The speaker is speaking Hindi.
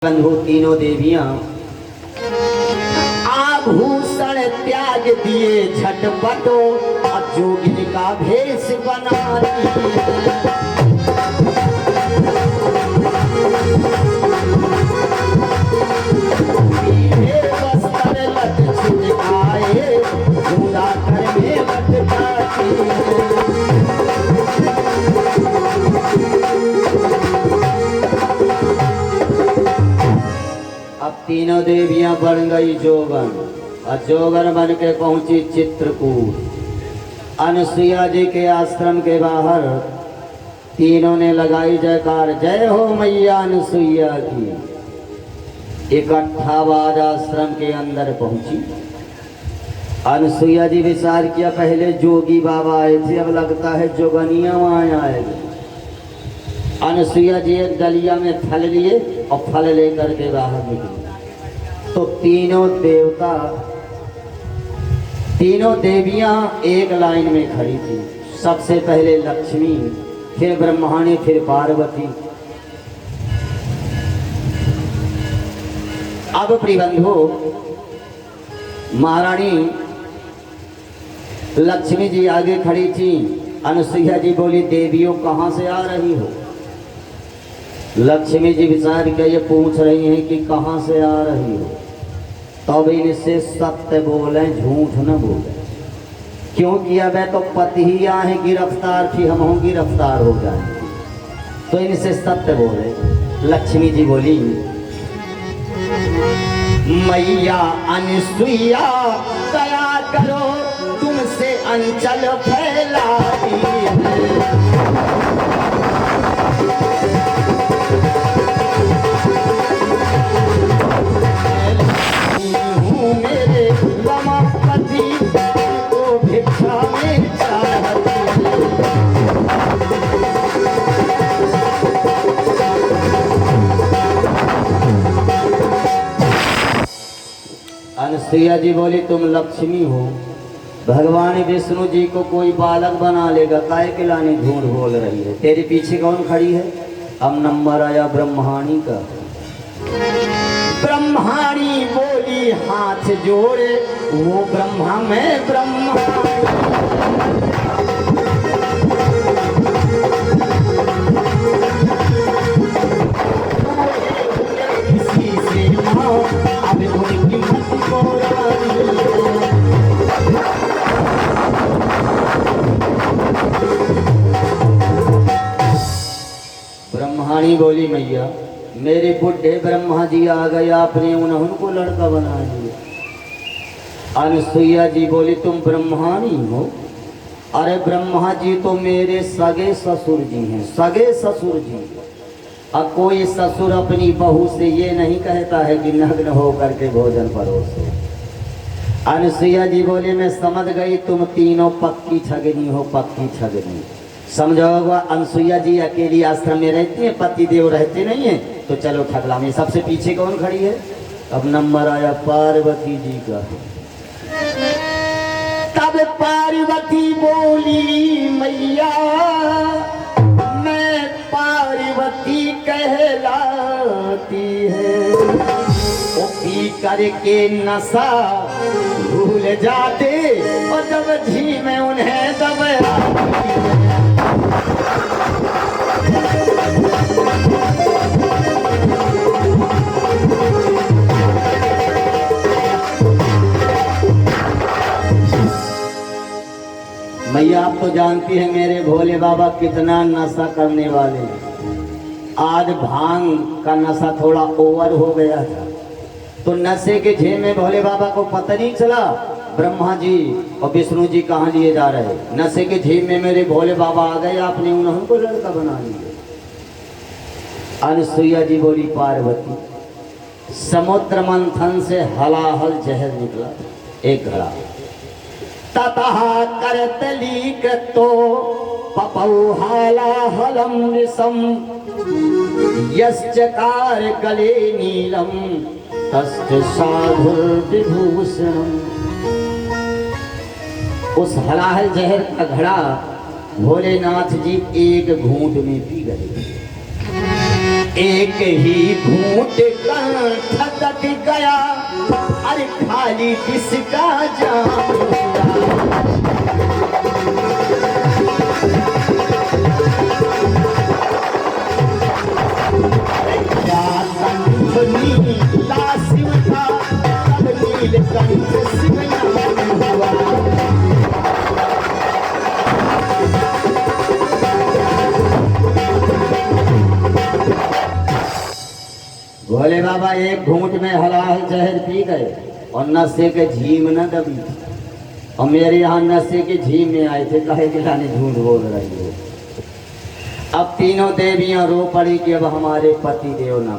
बंधु तीनों देवियां आभूषण त्याग दिए झटपटो जोगिनी का भेष बना वस्त्र लट छिड़काए झूला कर में अब तीनों देवियां बन गई जोगन और जोगन बन के पहुंची चित्रकूट। अनुसुईया जी के आश्रम के बाहर तीनों ने लगाई जयकार, जय हो मैया अनुसुईया की। इकट्ठा आवाज आश्रम के अंदर पहुंची। अनुसुईया जी विचार किया, पहले जोगी बाबा आए थे, अब लगता है जोगनिया वहां आएगी। अनुसुईया जी एक डलिया में फल लिए और फल लेकर के बाहर निकली तो तीनों देवियां एक लाइन में खड़ी थी। सबसे पहले लक्ष्मी, फिर ब्रह्माणी, फिर पार्वती। अब प्रिबंधु महारानी लक्ष्मी जी आगे खड़ी थी। अनुसुईया जी बोली, देवियों कहां से आ रही हो? लक्ष्मी जी विचार के ये पूछ रही हैं कि कहां से आ रही हो, तब इनसे सत्य बोले, झूठ न बोले। क्योंकि अब तो पति ही आए गिरफ्तार थी, हम गिरफ्तार हो जाएंगे, तो इनसे सत्य बोले। लक्ष्मी जी बोली, मैया अनुसुईया दया करो, तुमसे अंचल फैलाई है। मेरे रमापति को भिक्षा में चाहती अनुसुईया जी बोली, तुम लक्ष्मी हो, भगवान विष्णु जी को कोई बालक बना लेगा, काय के लाने झूठ बोल रही है? तेरे पीछे कौन खड़ी है? अब नंबर आया ब्रह्माणी का। ब्रह्माणी बोली, हाथ जोड़े वो ब्रह्मा में ब्रह्मा। किसी से अब उनकी मत को ब्रह्माणी बोली, मैया मेरे बुढ़े ब्रह्मा जी आ गए, आपने उनको लड़का बना दिया। अनुसुईया जी बोली, तुम ब्रह्माणी हो? अरे ब्रह्मा जी तो मेरे सगे ससुर जी हैं, सगे ससुर जी। अब कोई ससुर अपनी बहू से ये नहीं कहता है कि नग्न हो करके भोजन परोसे। अनुसुईया जी बोली, मैं समझ गई तुम तीनों पक्की ठगनी हो, पक्की ठगनी। समझोगा, अनुसुईया जी अकेली आश्रम में रहती है, पति देव रहते नहीं है, तो चलो ठगला में। सबसे पीछे कौन खड़ी है? अब नंबर आया पार्वती जी का। तब पार्वती बोली, मैया मैं पार्वती कहलाती है, वो पी करके नशा भूल जाते और जब झी में उन्हें दबाती है। मैया आप तो जानती हैं मेरे भोले बाबा कितना नशा करने वाले हैं। आज भांग का नशा थोड़ा ओवर हो गया था, तो नशे के झेल में भोले बाबा को पता नहीं चला ब्रह्मा जी और विष्णु जी कहाँ लिए जा रहे। नशे के झेल में मेरे भोले बाबा आ गए, आपने उनको लड़का बना लिया। अनुसुईया जी बोली, पार्वती समुद्र मंथन से हलाहल जहर निकला एक घड़ा, ततः करतलीक तो पपौ हालाहलम निसम, यश्चकार गले नीलम तस्य साधुर विभूषणम। उस हलाहल जहर का घड़ा भोलेनाथ जी एक घूंट में पी गए। एक ही घूंट ठदक गया, अरे खाली किसका जाम हुआ। क्या कंठनी लासिम था, तब नीलकंठ सिंह हुआ। भोले बाबा एक घूंट में हलाल जहर पी गए और नशे के झीम न दबी। और मेरे यहाँ नशे के झीम में आए थे, कहे कि लाने झूठ बोल रही हो। अब तीनों देवियां रो पड़ी कि अब हमारे पति देव न